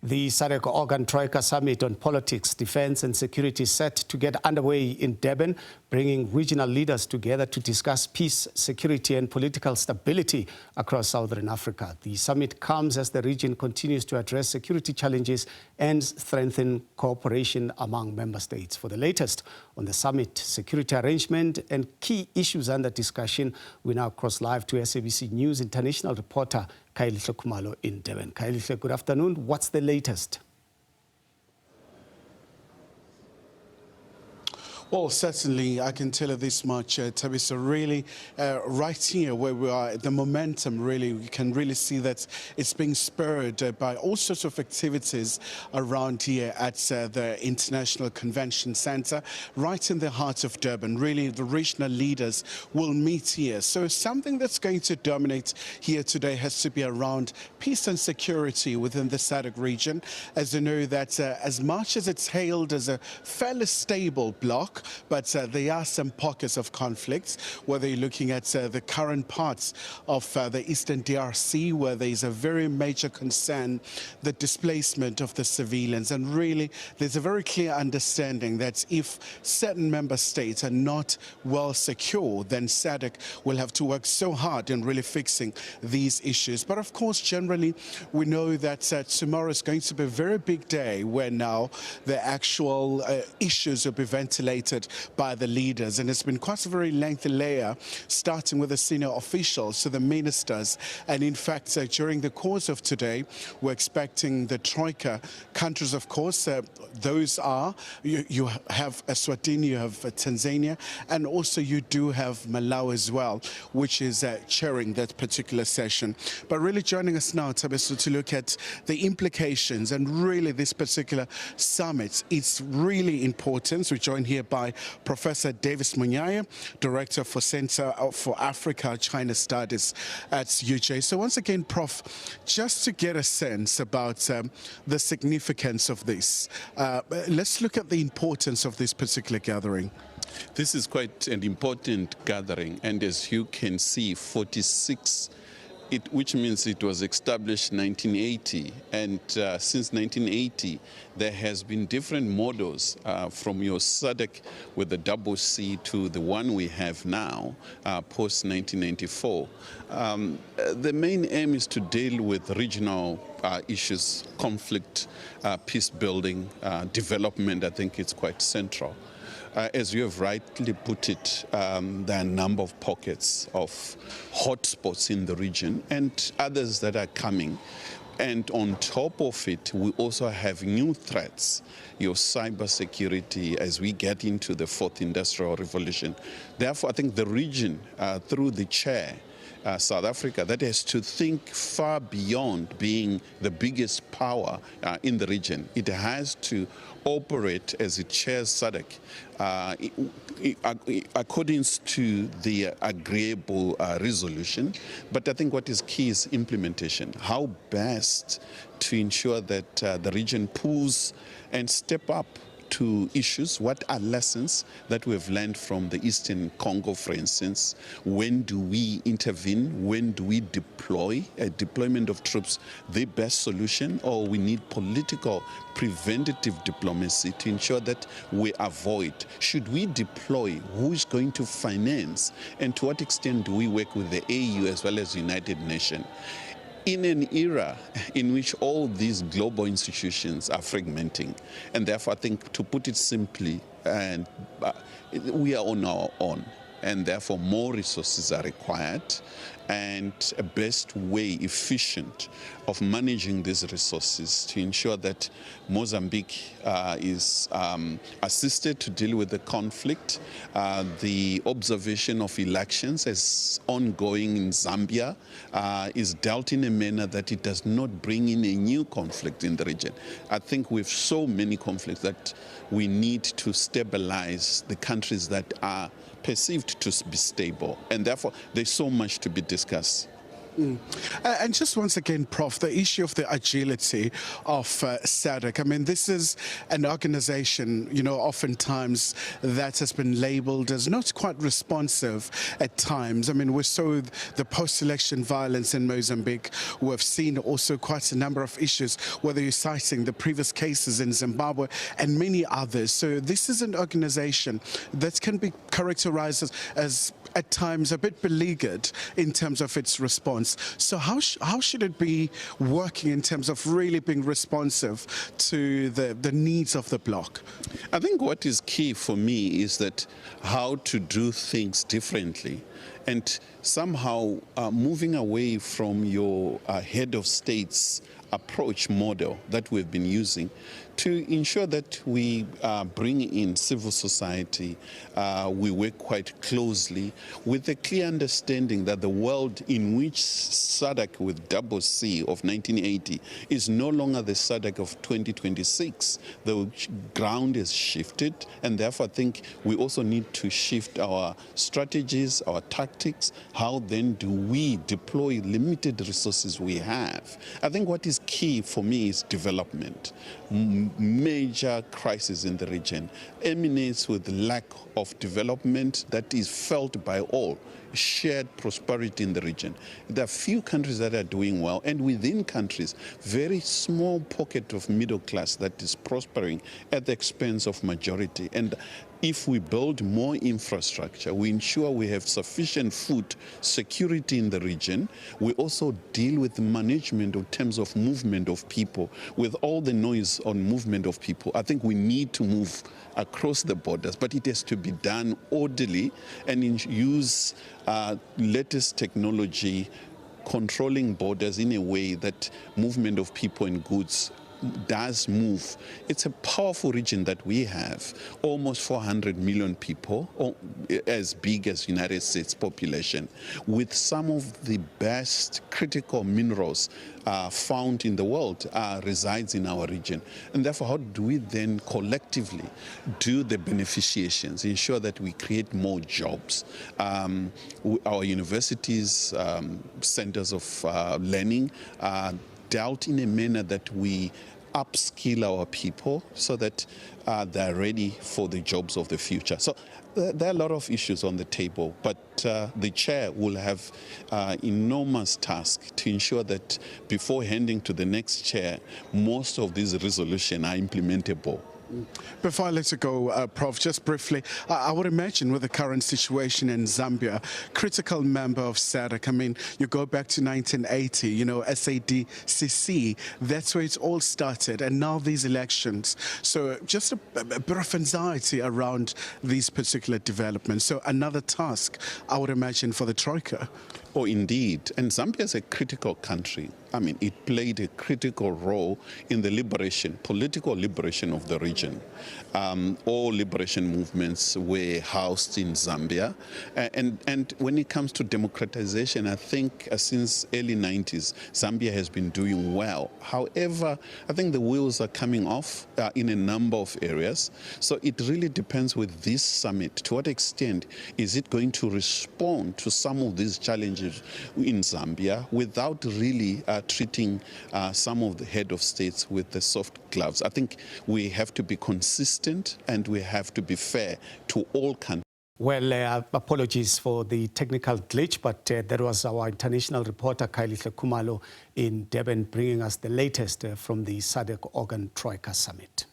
The SADC Organ Troika Summit on politics, defense and security is set to get underway in Durban, bringing regional leaders together to discuss peace, security and political stability across Southern Africa. The summit comes as the region continues to address security challenges and strengthen cooperation among member states. For the latest on the summit, security arrangement and key issues under discussion, we now cross live to SABC News international reporter Khayelihle Khumalo in Durban. Khayelihle, good afternoon. What's the latest? Well, certainly, I can tell you this much, Tabisa, really, right here where we are, the momentum really, we can really see that it's being spurred by all sorts of activities around here at the International Convention Center, right in the heart of Durban. Really, the regional leaders will meet here. So something that's going to dominate here today has to be around peace and security within the SADC region. As you know, that as much as it's hailed as a fairly stable bloc, but there are some pockets of conflicts, whether you're looking at the current parts of the Eastern DRC, where there is a very major concern, the displacement of the civilians. And really, there's a very clear understanding that if certain member states are not well secure, then SADC will have to work so hard in really fixing these issues. But of course, generally, we know that tomorrow is going to be a very big day where now the actual issues will be ventilated by the leaders. And it's been quite a very lengthy layer, starting with the senior officials to the ministers. And in fact, during the course of today, we're expecting the Troika countries, of course, those are, you have Eswatini, you have Tanzania, and also you do have Malawi as well, which is chairing that particular session. But really joining us now, Tabiso, to look at the implications and really this particular summit. It's really important. We're joined here by Professor Davis Monyae, Director for Center for Africa-China Studies at UJ. So once again, Prof, just to get a sense about the significance of this, let's look at the importance of this particular gathering. This is quite an important gathering, and as you can see, 46, which means it was established in 1980, and since 1980 there has been different models from your SADC with the double C to the one we have now post 1994. The main aim is to deal with regional issues, conflict, peace building, development. I think it's quite central. As you have rightly put it, there are a number of pockets of hotspots in the region and others that are coming. And on top of it, we also have new threats, your cybersecurity as we get into the fourth industrial revolution. Therefore, I think the region, through the chair, South Africa, that has to think far beyond being the biggest power in the region. It has to operate as it chairs SADC according to the agreeable resolution. But I think what is key is implementation. How best to ensure that the region pulls and step up to issues. What are lessons that we have learned from the Eastern Congo, for instance? When do we intervene? When do we deploy? A deployment of troops the best solution, or we need political preventative diplomacy to ensure that we avoid? Should we deploy? Who is going to finance? And to what extent do we work with the AU as well as United Nations? In an era in which all these global institutions are fragmenting, and therefore I think, to put it simply, we are on our own, and therefore more resources are required, and a best way, efficient, of managing these resources to ensure that Mozambique is assisted to deal with the conflict. The observation of elections as ongoing in Zambia is dealt in a manner that it does not bring in a new conflict in the region. I think we have so many conflicts that we need to stabilize the countries that are perceived to be stable, and therefore there's so much to be discussed. And just once again, Prof, the issue of the agility of SADC. I mean, this is an organization, oftentimes that has been labeled as not quite responsive at times. I mean, we saw the post-election violence in Mozambique. We've seen also quite a number of issues, whether you're citing the previous cases in Zimbabwe and many others. So this is an organization that can be characterized as at times a bit beleaguered in terms of its response. So how should it be working in terms of really being responsive to the needs of the bloc? I think what is key for me is that how to do things differently, and somehow moving away from your head of state's approach model that we've been using to ensure that we bring in civil society, we work quite closely with the clear understanding that the world in which SADC with double C of 1980 is no longer the SADC of 2026. The ground has shifted, and therefore I think we also need to shift our strategies, our tactics. How then do we deploy limited resources we have? I think what is key for me is development. Major crisis in the region emanates with lack of development that is felt by all. Shared prosperity in the region. There are few countries that are doing well, and within countries, very small pocket of middle class that is prospering at the expense of majority. And if we build more infrastructure, we ensure we have sufficient food security in the region. We also deal with the management in terms of movement of people. With all the noise on movement of people, I think we need to move across the borders, but it has to be done orderly and use latest technology, controlling borders in a way that movement of people and goods does move. It's a powerful region that we have, almost 400 million people, or as big as United States population, with some of the best critical minerals found in the world resides in our region. And therefore, how do we then collectively do the beneficiations, ensure that we create more jobs? Our universities, centers of learning, dealt in a manner that we upskill our people so that they're ready for the jobs of the future. So there are a lot of issues on the table, but the chair will have enormous task to ensure that before handing to the next chair, most of these resolutions are implementable. Before I let you go, Prof, just briefly, I would imagine with the current situation in Zambia, critical member of SADC, I mean, you go back to 1980, SADC, that's where it all started, and now these elections. So just a bit of anxiety around these particular developments. So another task, I would imagine, for the Troika. Oh, indeed. And Zambia is a critical country. I mean, it played a critical role in the liberation, political liberation of the region. All liberation movements were housed in Zambia. And when it comes to democratization, I think since early 90s, Zambia has been doing well. However, I think the wheels are coming off in a number of areas. So it really depends with this summit. To what extent is it going to respond to some of these challenges in Zambia without really treating some of the head of states with the soft gloves? I think we have to be consistent and we have to be fair to all countries. Well, apologies for the technical glitch, but that was our international reporter, Khayelihle Khumalo, in Durban, bringing us the latest from the SADC Organ Troika Summit.